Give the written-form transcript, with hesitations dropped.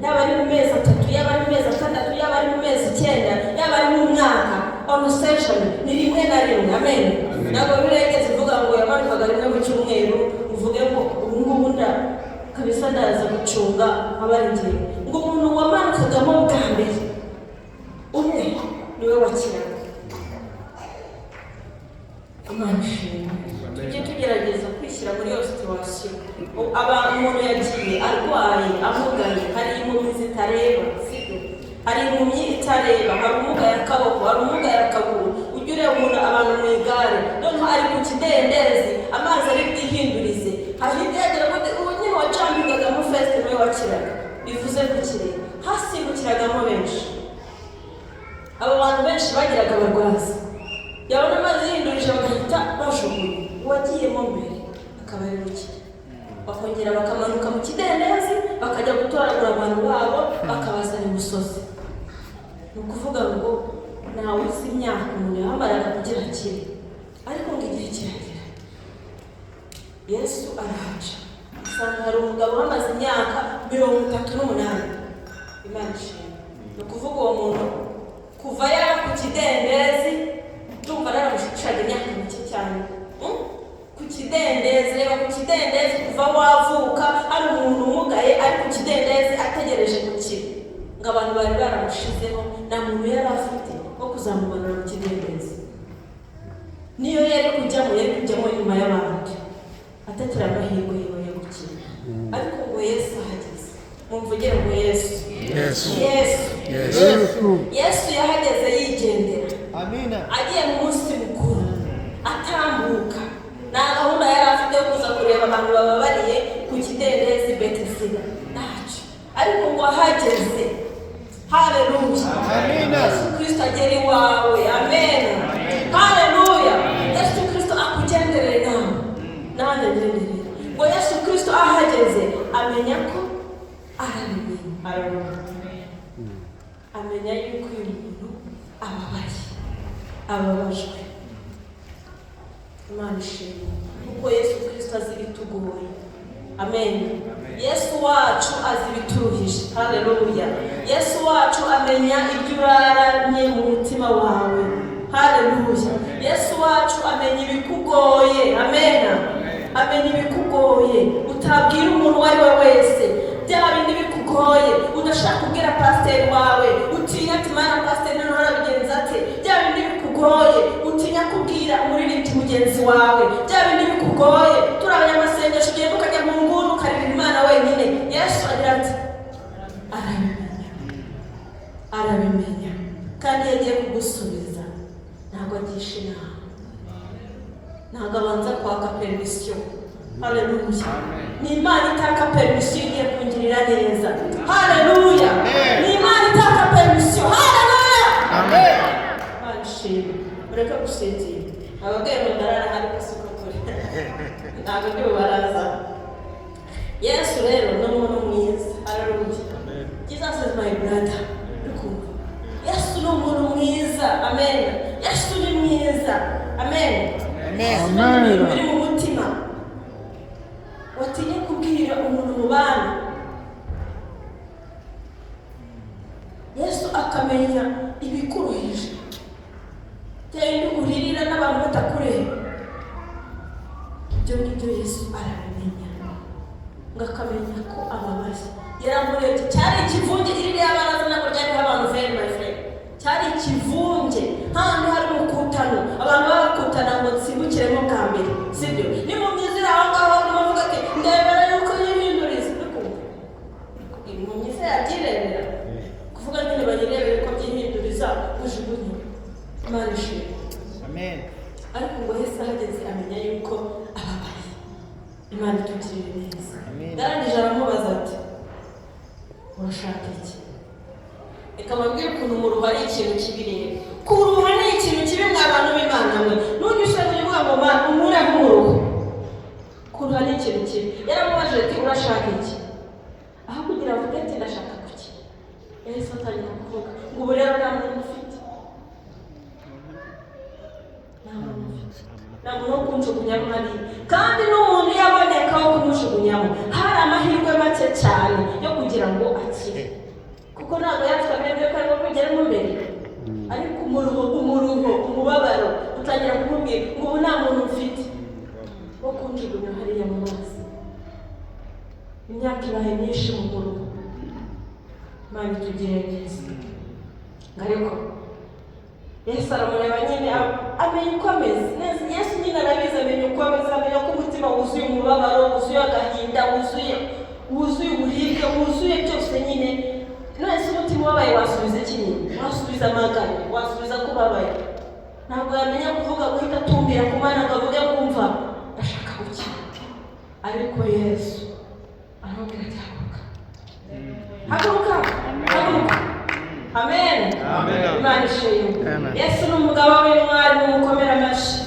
yaba ari mu mezi 3, yaba ari mu mezi 6, yaba ari mu mezi 9, yaba ari mu mwaka, conversation ni rimwe na rimwe. Amen. Ntabwo birengeze uvuga ngo yabarukaga rimwe mu cyumweru uvuge ngo ubu nda kabisa ndaza gucunga abaringiye ngo umuntu wamanukagamo bwa mbere umwe niwe wakiraga. Tujye tugerageza kwishyira muri iyo situation. Umuntu yagiye arwaye amugaye, hari impumyi zitareba, hari impumyi itareba, hari umugaye akaboko, hari umugaye akaguru. Ujye ureba umuntu abantu mu igare noneho ari ku kidendezi amazi ari bwihindurize, ahindegera gute ubu nyine wacambikaga mu feste niwe wakiraga. Bivuze ku kirere hasimbukiragamo benshi. Abo bantu benshi bagiraga abarwazi, yabona amazi yindurije bagahita bashuguye uwagiyemo mbere akabarirukira, bakongera bakamanuka mu kidendezi bakajya gutoragura abantu babo bakabazana imusozi. Ni ukuvuga ngo nawe uzi imyaka umuntu yamaraga kugira akire, ariko ngo igihe kiragera Yesu arahaca usanga hari umugabo wamaze imyaka 38. Imana ishimwe. Ni ukuvuga uwo muntu kuva yari ku kidendezi ndumva naramushushaga imyaka mike cyane. Ku kidendezi, reba ku kidendezi kuva wavuka ari umuntu umugaye ari ku kidendezi ategereje gukira. Ngo abantu bari baramushizeho nta muntu yari afite wo kuzamumanura mu kidendezi. Niyo yari kujyamo nyuma y'abandi atakira amahirwe yo gukira. Ariko ngo Yesu ahageze, mumvugire ngo Yesu yahageze yigendera. Amina. Agiye mu munsi mukuru atambuka, nta gahunda yari afite yo kuza kureba abantu bababariye ku kidendezi Betesida ntacyo. Ariko ngo ahageze, haleluya, Yesu Kristo agera iwawe. Amen. Haleluya. Yesu Kristo akugenderere nawe nanjye ngenderere. Ngo Yesu Kristo ahageze amenya ko amenya yuko uyu muntu ababajwe. Imana ishimwe kuko Yesu Kristo azi ibitugoye. Amen. Yesu wacu azi ibituruhije. Haleluya. Yesu wacu amenya ibyo uraranye mu mutima wawe. Haleluya. Yesu wacu amenya ibikugoye. Amen. Amenya ibikugoye utabwira umuntu uwo ari we wese. Bya bindi bikugoye udashaka kubwira pasiteri wawe, utinya ati mana pasiteri none arabigenza ate. Bya bindi bikugoye utinya kubwira umuririmbyi mugenzi wawe. Bya bindi bikugoye turi abanyamasengesho ugiye ukajya mu nguni ukarira Imana wenyine. Yesu agira ati arabimenya kandi yagiye kugusubiza. Ntabwo agisha inama, ntabwo abanza kwaka permission. Haleluya. Ni Imana itaka permission igiye kungirira neza. Haleluya. Ni Imana itaka permission. Haleluya. Amen. Manshimwe. Mureke gusinzira. Ababwiye ngo ndarara hari kusuka kuri. Ntabwo ndi baraza. Yesu rero ni umuntu mwiza. Haleluya. Jesus is my brother. Yesu ni umuntu mwiza. Amen. Yesu ni mwiza. Amen. Amen. Biri mu mutima watinye kubwira umuntu mu bana. Yesu akamenya ibikuruhije, cyangwa uririra n'abantu batakureba. Ibyo ngibyo Yesu arabimenya, ngo akamenya ko ababaye. Yaramurebye, cyari ikivunge iri y'abana ntabwo ryari abantu very my friend. Cyari ikivunge handi hari umukutano, abantu babakutana ngo nsibukiremo bwa mbere, sibyo? Ni mu myizira aho ngaho bavuga ati ndebera yuko yihinduriza. Mu myizira yabyirebera kuvuga nyine bayirebere ko byihinduriza ujugunye. Imana ishimwe. Amen. Ariko ngo Yesu ahageze amenya yuko ababaye. Imana itugirire neza. Yarangije aramubaza ati urashaka iki? Reka mbabwire ukuntu mu ruhu ari ikintu kibi rero. Kuruha ni ikintu kibi mw'abantu b'Imana mwe. Nujya ushaka kuvuga ngo Mana umure mu ruhu. Kuruha ni ikintu kibi. Yaramubaje ati urashaka iki? Aho kugira avuge ati ndashaka kuki. Yesu atangira kuvuga ngo ubu rero nta muntu ufite. Nta muntu wo kunjugunyamo hariya. Kandi n'umuntu yaboneka wo kumujugunyamo hari amahirwe make make cyane yo kugira ngo akire, kuko ntabwo yafite amahirwe yo kuba kugeramo mbere, ariko umuruho umubabaro utangira kumubwira ngo ubu nta muntu mfite wo kunjugunya hariya mu mazi. Imyaka ibaye myinshi mu muruho. Imana itugirire neza. Ariko Yesu aramureba nyine amenya uko ameze neza. Yesu nyine arabizi, amenya uko ameze, amenya ko umutima wuzuye umubabaro, wuzuye agahinda, wuzuye uburibwe, wuzuye byose nyine. None se umutima ubabaye wasubiza iki nyine? Wasubiza amaganya, wasubiza kubabaye. Ntabwo yamenya kuvuga guhita atumbira ku Mana akavuga kumva ndashaka gukira. Ariko Yesu aramubwira ati haguruka, haguruka. Amen. Imana ishimwe. Yesu ni umugabo w'intwari, mumukomere amashyi.